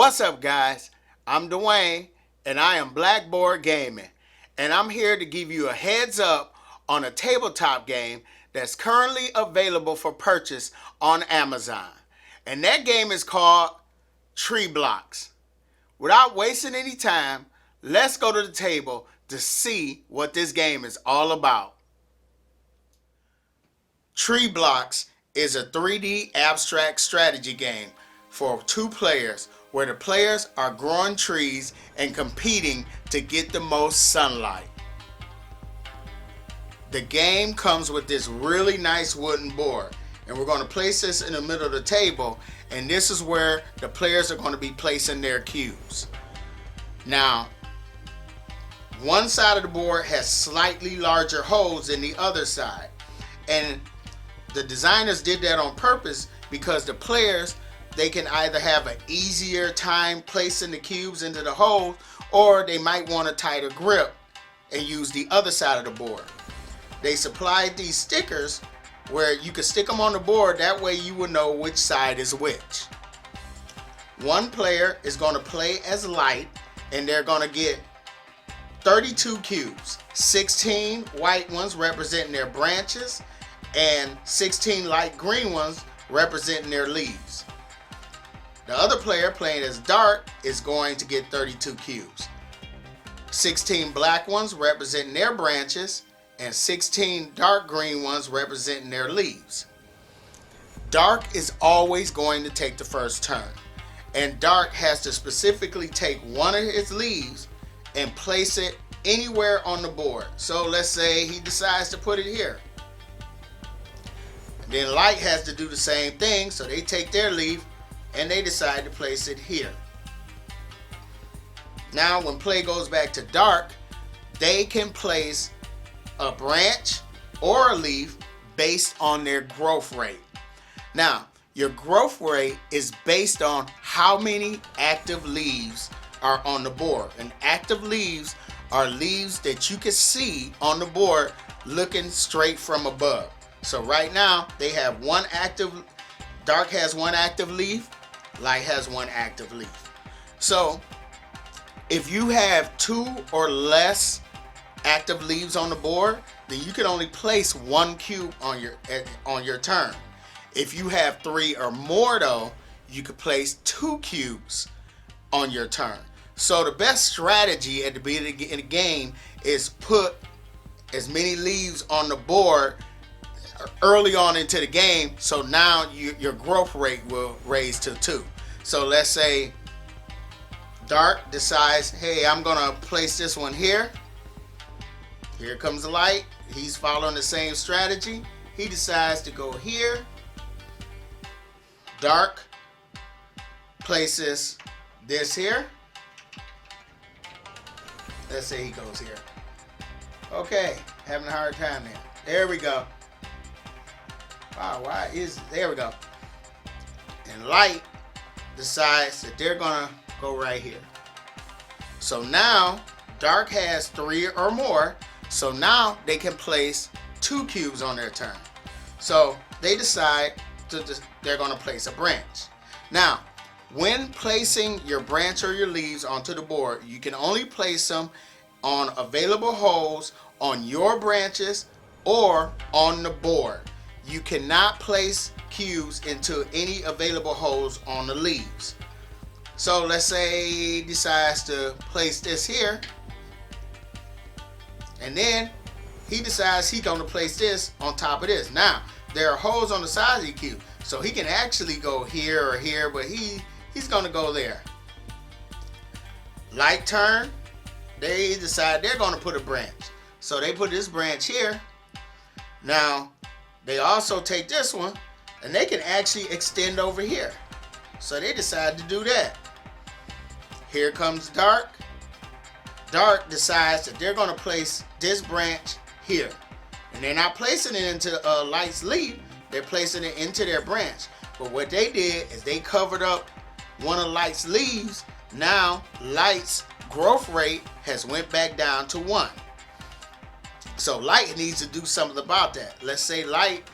What's up, guys? I'm Dwayne, and I am Blackboard Gaming, and I'm here to give you a heads up on a tabletop game that's currently available for purchase on Amazon. And that game is called Treeblox. Without wasting any time, let's go to the table to see what this game is all about. Treeblox is a 3D abstract strategy game for 2 players where the players are growing trees and competing to get the most sunlight. The game comes with this really nice wooden board, and we're going to place this in the middle of the table, and this is where the players are going to be placing their cubes. Now, one side of the board has slightly larger holes than the other side, and the designers did that on purpose because the players, they can either have an easier time placing the cubes into the hole, or they might want a tighter grip and use the other side of the board. They supplied these stickers where you can stick them on the board, that way you will know which side is which. One player is going to play as light, and they're going to get 32 cubes, 16 white ones representing their branches, and 16 light green ones representing their leaves. The other player playing as dark is going to get 32 cubes. 16 black ones representing their branches, and 16 dark green ones representing their leaves. Dark is always going to take the first turn, and dark has to specifically take one of his leaves and place it anywhere on the board. So let's say he decides to put it here. Then light has to do the same thing, so they take their leaf and they decide to place it here. Now when play goes back to dark, they can place a branch or a leaf based on their growth rate. Now, your growth rate is based on how many active leaves are on the board. And active leaves are leaves that you can see on the board looking straight from above. So right now they have one active, dark has one active leaf, light has one active leaf. So if you have 2 or less active leaves on the board, then you can only place 1 cube on your turn. If you have 3 or more though, you could place 2 cubes on your turn. So the best strategy at the beginning of the game is put as many leaves on the board early on into the game, so now your growth rate will raise to 2. So let's say dark decides, hey, I'm gonna place this one here. Here comes the light. He's following the same strategy. He decides to go here. Dark places this here. Let's say he goes here. Okay, having a hard time there. There we go. Wow, there we go. And light decides that they're gonna go right here. So now dark has 3 or more, so now they can place 2 cubes on their turn. So they decide they're gonna place a branch. Now, when placing your branch or your leaves onto the board, you can only place them on available holes on your branches or on the board. You cannot place cubes into any available holes on the leaves. So let's say he decides to place this here, and then he decides he's going to place this on top of this. Now, there are holes on the sides of the cube, so he can actually go here or here, but he's going to go there. Light turn, they decide they're going to put a branch. So they put this branch here. Now, they also take this one, and they can actually extend over here. So they decide to do that. Here comes dark. Dark decides that they're going to place this branch here. And they're not placing it into light's leaf, they're placing it into their branch. But what they did is they covered up one of light's leaves. Now light's growth rate has went back down to 1. So light needs to do something about that. Let's say light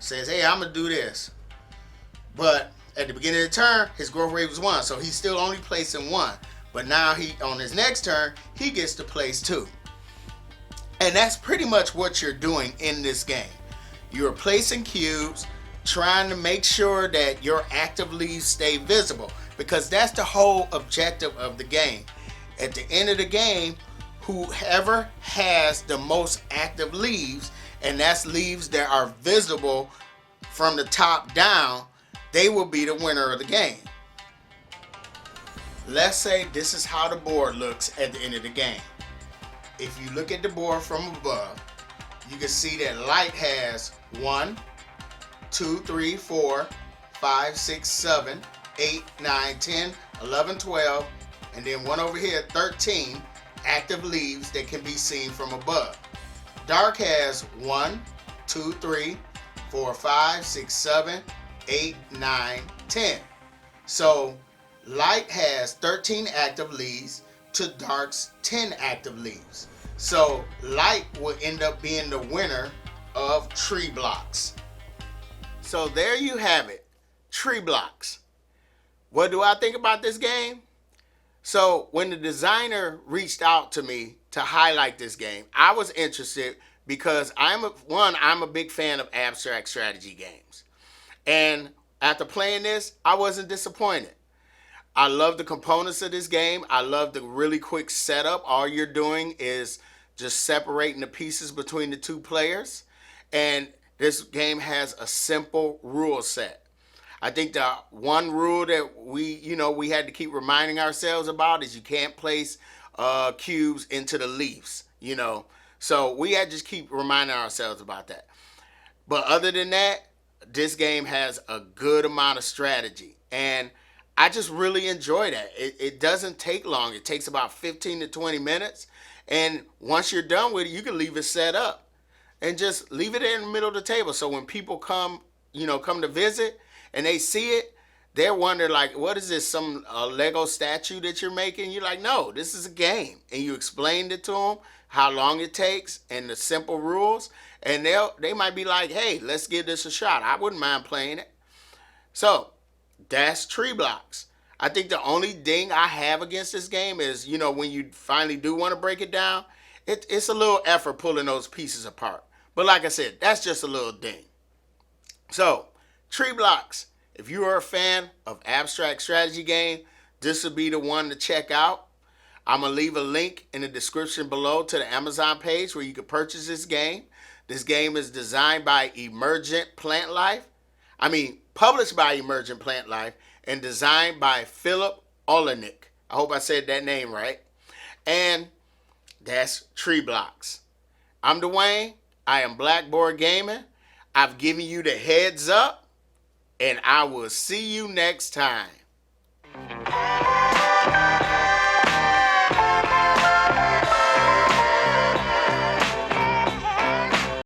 says, hey, I'm gonna do this, but At the beginning of the turn, his growth rate was 1, so he's still only placing 1. But now on his next turn, he gets to place 2. And that's pretty much what you're doing in this game. You're placing cubes, trying to make sure that your active leaves stay visible, because that's the whole objective of the game. At the end of the game, whoever has the most active leaves, and that's leaves that are visible from the top down, they will be the winner of the game. Let's say this is how the board looks at the end of the game. If you look at the board from above, you can see that light has 1, 2, 3, 4, 5, 6, 7, 8, 9, 10, 11, 12, and then one over here, 13 active leaves that can be seen from above. Dark has 1, 2, 3, 4, 5, 6, 7, 8, 9, 10. So light has 13 active leaves to dark's 10 active leaves. So light will end up being the winner of Treeblox. So there you have it, Treeblox. What do I think about this game? So when the designer reached out to me to highlight this game, I was interested because I'm a big fan of abstract strategy games. And after playing this, I wasn't disappointed. I love the components of this game. I love the really quick setup. All you're doing is just separating the pieces between the two players. And this game has a simple rule set. I think the one rule that we had to keep reminding ourselves about is you can't place cubes into the leaves, So we had to just keep reminding ourselves about that. But other than that, this game has a good amount of strategy. And I just really enjoy that. It doesn't take long. It takes about 15 to 20 minutes. And once you're done with it, you can leave it set up and just leave it in the middle of the table. So when people come to visit and they see it, they're wondering like, what is this, some Lego statue that you're making? You're like, no, this is a game. And you explained it to them, how long it takes and the simple rules. And they might be like, hey, let's give this a shot. I wouldn't mind playing it. So that's Treeblox. I think the only ding I have against this game is, when you finally do want to break it down, it's a little effort pulling those pieces apart. But like I said, that's just a little ding. So, Treeblox, if you are a fan of abstract strategy game, this would be the one to check out. I'm going to leave a link in the description below to the Amazon page where you can purchase this game. This game is designed by Emergent Plant Life. Published by Emergent Plant Life and designed by Philip Olenek. I hope I said that name right. And that's Treeblox. I'm Dwayne. I am Blackboard Gaming. I've given you the heads up, and I will see you next time.